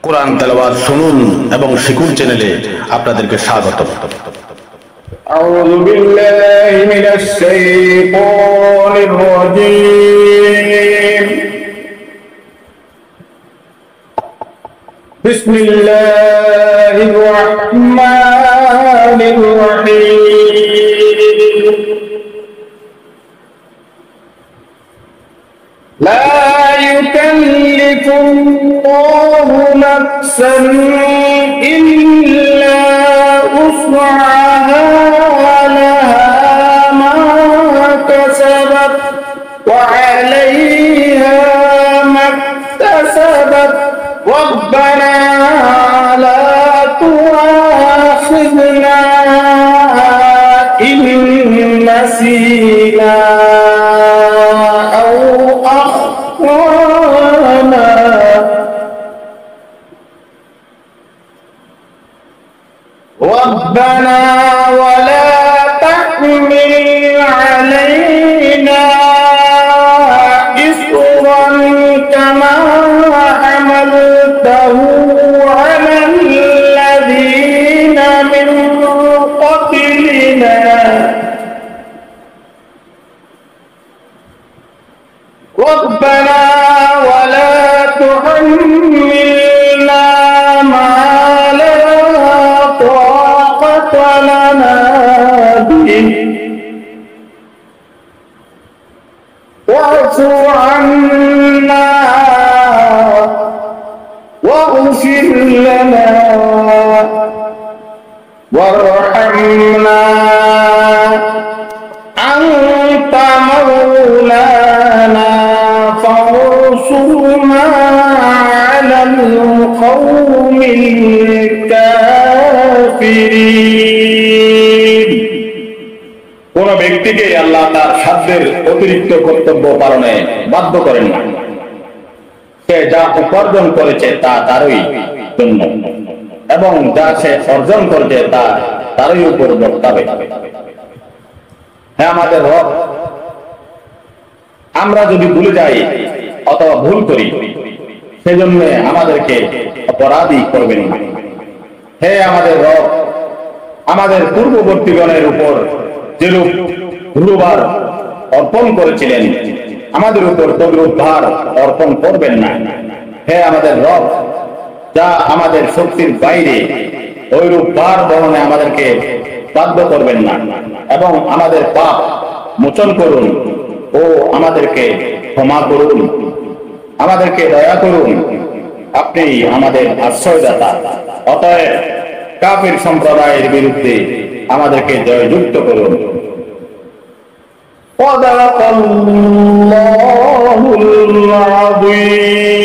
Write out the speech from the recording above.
কোরআন তেলাওয়াত শুনুন এবং শিখুন চ্যানেলে আপনাদেরকে স্বাগত। আউযু বিল্লাহি মিনাশ শাইতানির রাজীম। বিসমিল্লাহির রাহমানির রাহিম। লা ইউকাল্লিফুল্লাহু নাফসান ইল্লা উসআহা লাহা মা কাসাবাত ওয়া আলাইহা মাকতাসাবাত রব্বানা লা তুআখিযনা ইন নাসিনা ربنا ولا تحمل علينا إصرا كما حملته على الذين من قبلنا ربنا ولا تحملنا ما لا طاقة لنا به واعف عنا واغفر لنا وارحمنا أنت مولانا فانصرنا على القوم الكافرين। কোন ব্যক্তিকে আল্লাহ তার সাধ্যের অতিরিক্ত কর্তব্য পালনে বাধ্য করেন না। সে যা উপার্জন করেছে তা তারই জন্য এবং যা সে অর্জন করেছে তা তারই উপর বর্তাবে। হ্যাঁ আমাদের রব, আমরা যদি ভুলে যাই অথবা ভুল করি সেজন্য আমাদেরকে অপরাধী করবেন না। হে আমাদের রব, আমাদের পূর্ববর্তীগণের উপর যেরূপ গুরুবার অর্পণ করেছিলেন আমাদের উপর তদ্রূপ ভার অর্পণ করবেন না। হে আমাদের রব, যা আমাদের শক্তির বাইরে ওইরূপ ভার বহনে আমাদেরকে বাধ্য করবেন না এবং আমাদের পাপ মোচন করুন ও আমাদেরকে ক্ষমা করুন, আমাদেরকে দয়া করুন। আপনি আমাদের আশ্রয়দাতা, অতএব কাফির সম্প্রদায়ের বিরুদ্ধে আমাদেরকে জয়যুক্ত করুন। সাদাকাল্লাহুল আযীম।